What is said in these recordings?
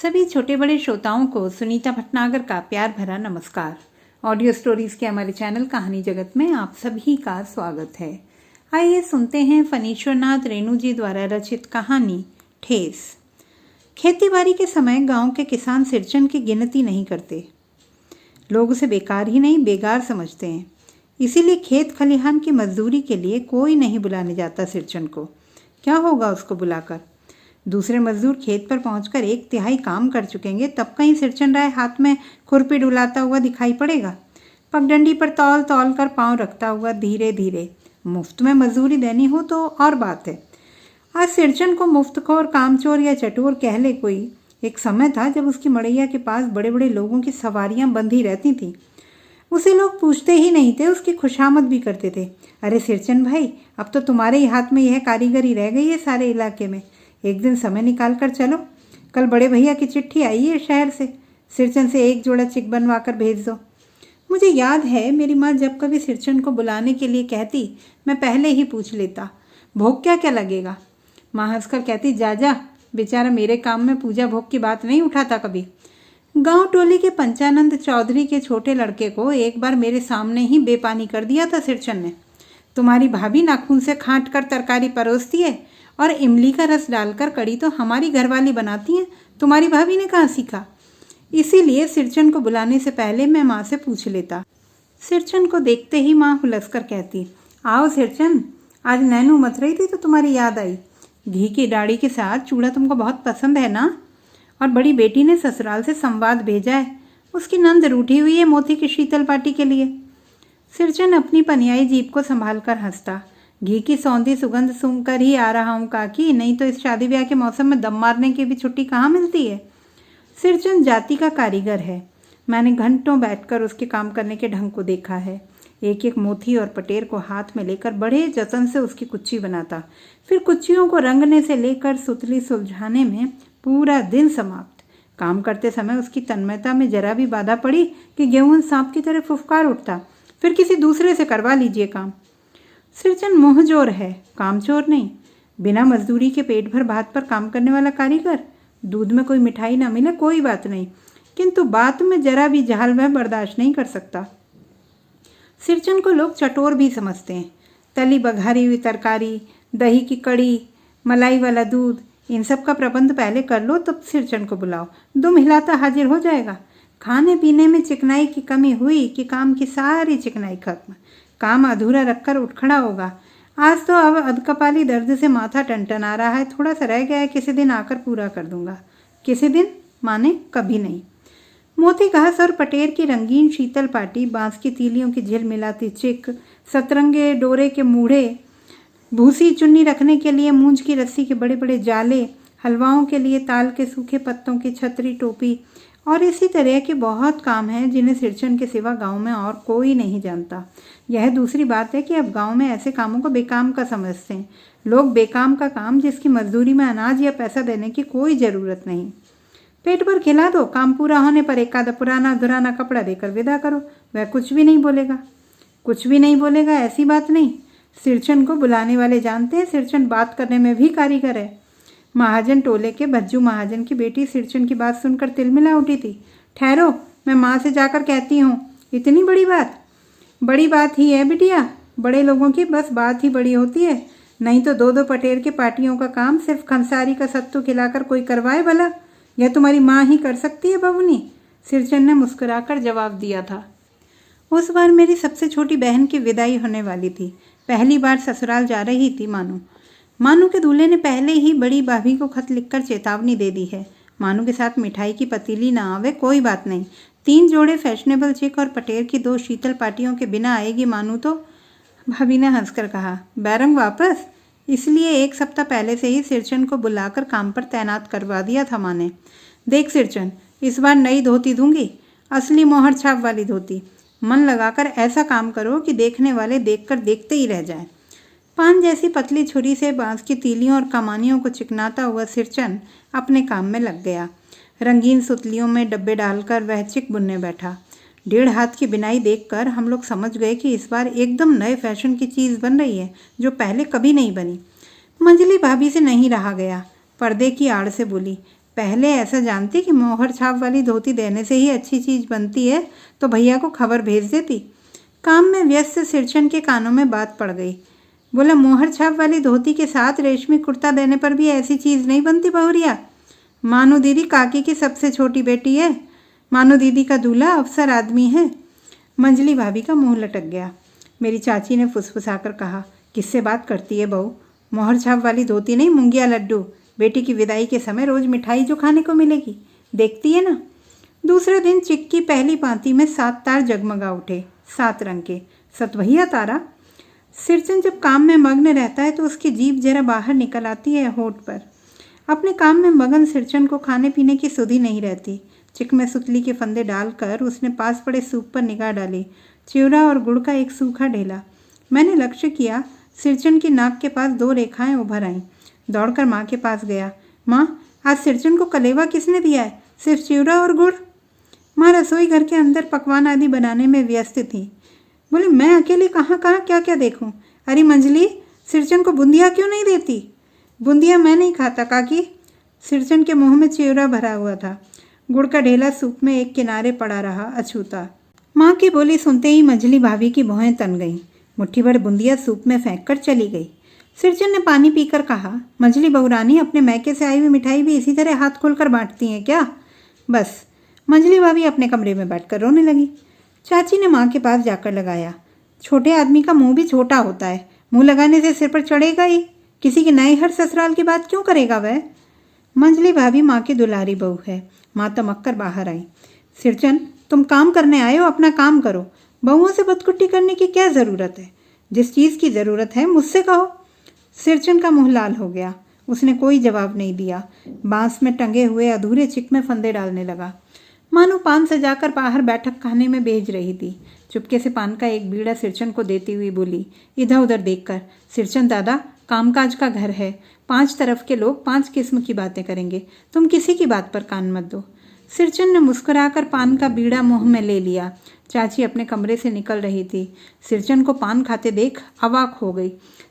सभी छोटे बड़े श्रोताओं को सुनीता भटनागर का प्यार भरा नमस्कार। ऑडियो स्टोरीज के हमारे चैनल कहानी जगत में आप सभी का स्वागत है। आइए सुनते हैं फनीश्वरनाथ रेणु जी द्वारा रचित कहानी ठेस। खेतीबाड़ी के समय गांव के किसान सिरचन की गिनती नहीं करते। लोग उसे बेकार ही नहीं बेगार समझते हैं। इसीलिए खेत खलिहान की मजदूरी के लिए कोई नहीं बुलाने जाता सिरचन को। क्या होगा उसको बुलाकर? दूसरे मजदूर खेत पर पहुंचकर 1/3 काम कर चुकेंगे, तब कहीं सिरचन राय हाथ में खुरपी डुलाता हुआ दिखाई पड़ेगा। पगडंडी पर तौल तौल कर पांव रखता हुआ धीरे धीरे। मुफ्त में मजदूरी देनी हो तो और बात है। आज सिरचन को मुफ्तखोर, कामचोर या चटोर कह ले कोई। एक समय था जब उसकी मड़ैया के पास बड़े बड़े लोगों की सवारियां बंधी रहती थीं। उसे लोग पूछते ही नहीं थे, उसकी खुशामद भी करते थे। अरे सिरचन भाई, अब तो तुम्हारे ही हाथ में यह कारीगरी रह गई है सारे इलाके में। एक दिन समय निकाल कर चलो। कल बड़े भैया की चिट्ठी आई है शहर से। सिरचन से 1 जोड़ा चिक बनवा कर भेज दो। मुझे याद है मेरी माँ जब कभी सिरचन को बुलाने के लिए कहती, मैं पहले ही पूछ लेता, भोग क्या क्या लगेगा। माँ हंसकर कहती, जा जा, बेचारा मेरे काम में पूजा भोग की बात नहीं उठाता कभी। गांव टोली के पंचानंद चौधरी के छोटे लड़के को एक बार मेरे सामने ही बेपानी कर दिया था सिरचन ने। तुम्हारी भाभी नाखून से खांट कर तरकारी परोसती है और इमली का रस डालकर कड़ी तो हमारी घरवाली बनाती हैं। तुम्हारी भाभी ने कहाँ सीखा? इसीलिए सिरचन को बुलाने से पहले मैं माँ से पूछ लेता। सिरचन को देखते ही माँ हुलसकर कहती, आओ सिरचन, आज नैनू मत रही थी तो तुम्हारी याद आई। घी की डाढ़ी के साथ चूड़ा तुमको बहुत पसंद है ना? और बड़ी बेटी ने ससुराल से संवाद भेजा है, उसकी नंद रूठी हुई है मोती की शीतल पार्टी के लिए। सिरचन अपनी पनियाई जीभ को संभाल कर हंसता। घी की सौंधी सुगंध सूंघकर ही आ रहा हूँ काकी, नहीं तो इस शादी ब्याह के मौसम में दम मारने की भी छुट्टी कहाँ मिलती है। सिरचन जाति का कारीगर है। मैंने घंटों बैठकर उसके काम करने के ढंग को देखा है। एक एक मोती और पटेर को हाथ में लेकर बड़े जतन से उसकी कुच्ची बनाता। फिर कुच्चियों को रंगने से लेकर सुतली सुलझाने में पूरा दिन समाप्त। काम करते समय उसकी तन्मयता में जरा भी बाधा पड़ी कि गेहूं सांप की तरह फुफकार उठता, फिर किसी दूसरे से करवा लीजिए काम। सिरचन मुंहजोर है, कामचोर नहीं। बिना मजदूरी के पेट भर भात पर काम करने वाला कारीगर। दूध में कोई मिठाई ना मिले कोई बात नहीं, किंतु बात में जरा भी झाल वह बर्दाश्त नहीं कर सकता। सिरचन को लोग चटोर भी समझते हैं। तली बघारी हुई तरकारी, दही की कड़ी, मलाई वाला दूध, इन सब का प्रबंध पहले कर लो, तब सिरचन को बुलाओ। दुम हिलाता हाजिर हो जाएगा। खाने पीने में चिकनाई की कमी हुई कि काम की सारी चिकनाई खत्म। काम अधूरा रखकर उठ खड़ा होगा। आज तो अब अधकपाली दर्द से माथा टनटन आ रहा है, थोड़ा सा रह गया है, किसी दिन आकर पूरा कर दूंगा। किसी दिन माने कभी नहीं। मोती घास और पटेर की रंगीन शीतल पाटी, बांस की तीलियों की झिलमिलाती चिक, सतरंगे डोरे के मूढ़े, भूसी चुन्नी रखने के लिए मूंज की रस्सी के बड़े बड़े जाले, हलवाओं के लिए ताल के सूखे पत्तों की छतरी टोपी और इसी तरह के बहुत काम हैं जिन्हें सिरचन के सिवा गांव में और कोई नहीं जानता। यह दूसरी बात है कि अब गांव में ऐसे कामों को बेकाम का समझते हैं लोग। बेकाम का काम जिसकी मजदूरी में अनाज या पैसा देने की कोई ज़रूरत नहीं। पेट भर खिला दो, काम पूरा होने पर एक आधा पुराना धुराना कपड़ा देकर विदा करो, वह कुछ भी नहीं बोलेगा। कुछ भी नहीं बोलेगा ऐसी बात नहीं। सिरचन को बुलाने वाले जानते हैं सिरचन बात करने में भी कारीगर है। महाजन टोले के भज्जू महाजन की बेटी सिरचन की बात सुनकर तिलमिला उठी थी। ठहरो, मैं माँ से जाकर कहती हूँ। इतनी बड़ी बात? बड़ी बात ही है बिटिया। बड़े लोगों की बस बात ही बड़ी होती है, नहीं तो 2-2 पटेर के पाटियों का काम सिर्फ खंसारी का सत्तू खिलाकर कोई करवाए भला? यह तुम्हारी माँ ही कर सकती है बबुनी, सिरचन ने मुस्कुराकर जवाब दिया था। उस बार मेरी सबसे छोटी बहन की विदाई होने वाली थी। पहली बार ससुराल जा रही थी मानू के दूल्हे ने पहले ही बड़ी भाभी को खत लिखकर चेतावनी दे दी है। मानू के साथ मिठाई की पतीली ना आवे कोई बात नहीं, 3 जोड़े फैशनेबल चिक और पटेर की 2 शीतल पाटियों के बिना आएगी मानू तो। भाभी ने हंसकर कहा, बैरंग वापस? इसलिए 1 सप्ताह पहले से ही सिरचन को बुलाकर काम पर तैनात करवा दिया था माँ ने। देख सिरचन, इस बार नई धोती दूंगी, असली मोहर छाप वाली धोती। मन लगाकर ऐसा काम करो कि देखने वाले देखकर देखते ही रह जाएं। पान जैसी पतली छुरी से बांस की तीलियों और कमानियों को चिकनाता हुआ सिरचन अपने काम में लग गया। रंगीन सुतलियों में डब्बे डालकर वह चिक बुनने बैठा। 1.5 हाथ की बिनाई देखकर हम लोग समझ गए कि इस बार एकदम नए फैशन की चीज़ बन रही है जो पहले कभी नहीं बनी। मंजली भाभी से नहीं रहा गया, पर्दे की आड़ से बोली, पहले ऐसा जानती कि मोहर छाप वाली धोती देने से ही अच्छी चीज़ बनती है तो भैया को खबर भेज देती। काम में व्यस्त सिरचन के कानों में बात पड़ गई। बोला, मोहर छाप वाली धोती के साथ रेशमी कुर्ता देने पर भी ऐसी चीज़ नहीं बनती बहुरिया। मानू दीदी काकी की सबसे छोटी बेटी है। मानू दीदी का दूल्हा अफसर आदमी है। मंजली भाभी का मुंह लटक गया। मेरी चाची ने फुसफुसाकर कहा, किससे बात करती है बहू? मोहर छाप वाली धोती नहीं, मूंगिया लड्डू। बेटी की विदाई के समय रोज मिठाई जो खाने को मिलेगी, देखती है ना। दूसरे दिन चिक की पहली पांति में 7 तार जगमगा उठे, 7 रंग के। सतवहिया तारा। सिरचन जब काम में मग्न रहता है तो उसकी जीभ जरा बाहर निकल आती है होठ पर। अपने काम में मगन सिरचन को खाने पीने की सुधि नहीं रहती। चिक में सुतली के फंदे डालकर उसने पास पड़े सूप पर निगाह डाली। चिवड़ा और गुड़ का एक सूखा ढेला। मैंने लक्ष्य किया, सिरचन की नाक के पास 2 रेखाएं उभर आईं। दौड़कर माँ के पास गया। माँ, आज सिरचन को कलेवा किसने दिया है? सिर्फ चिवड़ा और गुड़? माँ रसोई घर के अंदर पकवान आदि बनाने में व्यस्त थी। बोले, मैं अकेले कहाँ कहाँ क्या क्या देखूं? अरे मंजली, सिरचन को बूंदिया क्यों नहीं देती? बूंदिया मैं नहीं खाता काकी। सिरचन के मुंह में चिवड़ा भरा हुआ था। गुड़ का ढेला सूप में एक किनारे पड़ा रहा अछूता। माँ की बोली सुनते ही मंजली भाभी की भौहें तन गईं। मुट्ठी भर बूंदिया सूप में फेंक कर चली गई। सिरचन ने पानी पीकर कहा, मंजली बहुरानी, अपने मैके से आई हुई मिठाई भी इसी तरह हाथ खोलकर बांटती हैं क्या? बस। मंजली भाभी अपने कमरे में बैठकर रोने लगी। चाची ने माँ के पास जाकर लगाया। छोटे आदमी का मुंह भी छोटा होता है, मुंह लगाने से सिर पर चढ़ेगा ही। किसी के नए हर ससुराल की बात क्यों करेगा वह? मंजली भाभी माँ की दुलारी बहू है। माँ तमक कर बाहर आई। सिरचन, तुम काम करने आए हो, अपना काम करो। बहुओं से बदकुट्टी करने की क्या ज़रूरत है? जिस चीज़ की ज़रूरत है मुझसे कहो। सिरचन का मुंह लाल हो गया। उसने कोई जवाब नहीं दिया। बांस में टंगे हुए अधूरे चिक में फंदे डालने लगा। मानो पान सजाकर बाहर बैठक खाने में भेज रही थी। चुपके से पान का एक बीड़ा सिरचन को देती हुई बोली, इधर उधर देखकर, सिरचन दादा, कामकाज का घर है। 5 तरफ के लोग 5 किस्म की बातें करेंगे। तुम किसी की बात पर कान मत दो। सिरचन ने मुस्कुराकर पान का बीड़ा मुंह में ले लिया। चाची अपने कमरे से निकल रही थी। सिरचन को पान खाते देख अवाक हो गई।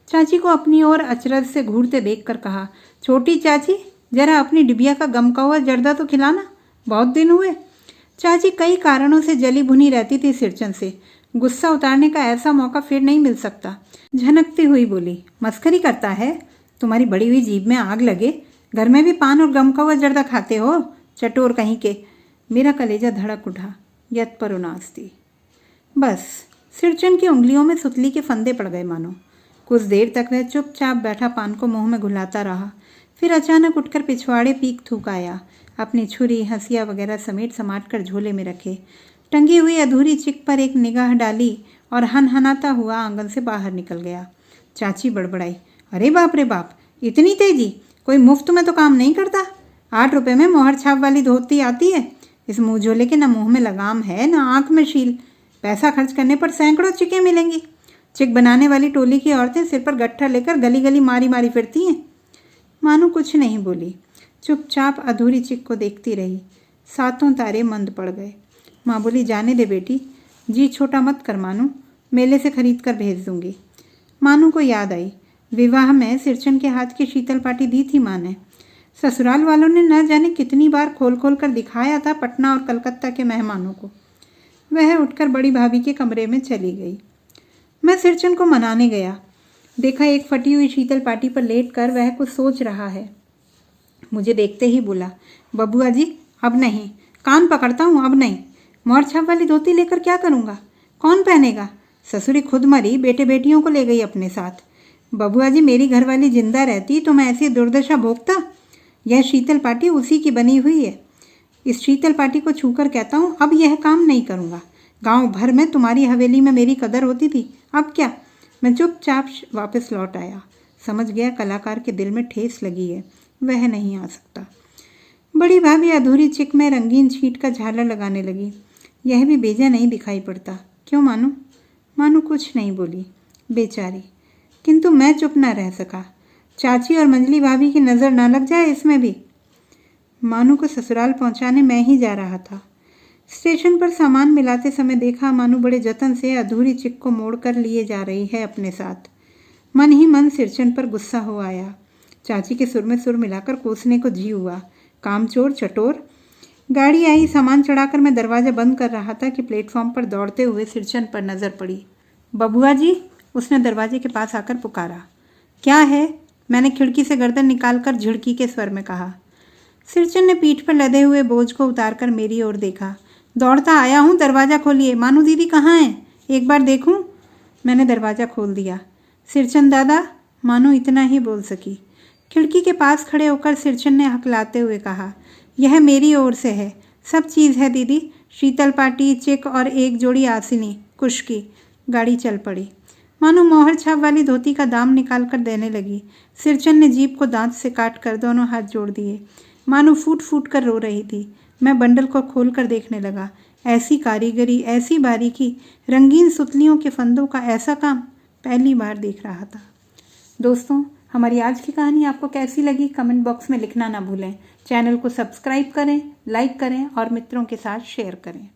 चाची को अपनी ओर अचरज से घूरते देखकर कहा, छोटी चाची, जरा अपनी डिबिया का गमका हुआ जर्दा तो खिलाना, बहुत दिन हुए। चाची कई कारणों से जली भुनी रहती थी सिरचन से। गुस्सा उतारने का ऐसा मौका फिर नहीं मिल सकता। झनकती हुई बोली, मस्करी करता है? तुम्हारी बड़ी हुई जीभ में आग लगे। घर में भी पान और गमका हुआ जर्दा खाते हो, चटोर कहीं के। मेरा कलेजा धड़क उठा। यत पर उनास्ती। बस। सिरचन की उंगलियों में सुतली के फंदे पड़ गए मानो। कुछ देर तक वह चुपचाप बैठा पान को मुंह में घुलाता रहा। फिर अचानक उठकर पिछवाड़े पीक थूक आया। अपनी छुरी, हंसिया वगैरह समेट समाट कर झोले में रखे। टंगी हुई अधूरी चिक पर एक निगाह डाली और हनहनाता हुआ आंगन से बाहर निकल गया। चाची बड़बड़ाई, अरे बाप रे बाप, इतनी तेजी? कोई मुफ्त में तो काम नहीं करता। 8 रुपये में मोहर छाप वाली धोती आती है। इस मुँह झोले के न मुँह में लगाम है, न आँख में शील। पैसा खर्च करने पर सैकड़ों चिकें मिलेंगी। चिक बनाने वाली टोली की औरतें सिर पर गट्ठा लेकर गली गली मारी मारी फिरती हैं। मानो कुछ नहीं बोली, चुपचाप अधूरी चिक को देखती रही। 7 तारे मंद पड़ गए। माँ बोली, जाने दे बेटी, जी छोटा मत कर मानू, मेले से खरीद कर भेज दूंगी। मानू को याद आई, विवाह में सिरचन के हाथ की शीतल पाटी दी थी माँ ने। ससुराल वालों ने न जाने कितनी बार खोल खोल कर दिखाया था पटना और कलकत्ता के मेहमानों को। वह उठकर बड़ी भाभी के कमरे में चली गई। मैं सिरचन को मनाने गया। देखा एक फटी हुई शीतल पाटी पर लेटकर वह कुछ सोच रहा है। मुझे देखते ही बोला, बबुआ जी, अब नहीं। कान पकड़ता हूँ, अब नहीं। मोहर छाप वाली धोती लेकर क्या करूँगा? कौन पहनेगा? ससुरी खुद मरी, बेटे बेटियों को ले गई अपने साथ। बबुआ जी, मेरी घरवाली जिंदा रहती तो मैं ऐसी दुर्दशा भोगता? यह शीतल पाटी उसी की बनी हुई है। इस शीतल पाटी को छूकर कहता हूँ, अब यह काम नहीं करूँगा। गांव भर में तुम्हारी हवेली में मेरी कदर होती थी, अब क्या? मैं चुपचाप वापस लौट आया। समझ गया कलाकार के दिल में ठेस लगी है, वह नहीं आ सकता। बड़ी भाभी अधूरी चिक में रंगीन छींट का झालर लगाने लगी। यह भी बेजा नहीं दिखाई पड़ता। क्यों मानू? मानू कुछ नहीं बोली, बेचारी। किंतु मैं चुप न रह सका। चाची और मंजली भाभी की नज़र न लग जाए इसमें भी। मानू को ससुराल पहुंचाने मैं ही जा रहा था। स्टेशन पर सामान मिलाते समय देखा मानू बड़े जतन से अधूरी चिक को मोड़कर लिए जा रही है अपने साथ। मन ही मन सिरचन पर गुस्सा हो आया। चाची के सुर में सुर मिलाकर कोसने को जी हुआ। कामचोर चटोर। गाड़ी आई, सामान चढ़ाकर मैं दरवाज़ा बंद कर रहा था कि प्लेटफॉर्म पर दौड़ते हुए सिरचंद पर नज़र पड़ी। बबुआ जी, उसने दरवाजे के पास आकर पुकारा। क्या है? मैंने खिड़की से गर्दन निकालकर झिड़की के स्वर में कहा। सिरचंद ने पीठ पर लदे हुए बोझ को उतारकर मेरी ओर देखा। दौड़ता आया हूँ, दरवाज़ा खोलिए। मानू दीदी कहाँ हैं? एक बार देखूँ? मैंने दरवाज़ा खोल दिया। सिरचंद दादा, मानू इतना ही बोल सकी। खिड़की के पास खड़े होकर सिरचंद ने हकलाते हुए कहा, यह मेरी ओर से है, सब चीज़ है दीदी, शीतल पाटी, चिक और एक जोड़ी आसिनी कुश की। गाड़ी चल पड़ी। मानो मोहर छाप वाली धोती का दाम निकाल कर देने लगी। सिरचंद ने जीप को दांत से काट कर दोनों हाथ जोड़ दिए। मानो फूट फूट कर रो रही थी। मैं बंडल को खोल कर देखने लगा। ऐसी कारीगरी, ऐसी बारीकी, रंगीन सुतलियों के फंदों का ऐसा काम पहली बार देख रहा था। दोस्तों, हमारी आज की कहानी आपको कैसी लगी कमेंट बॉक्स में लिखना ना भूलें। चैनल को सब्सक्राइब करें, लाइक करें और मित्रों के साथ शेयर करें।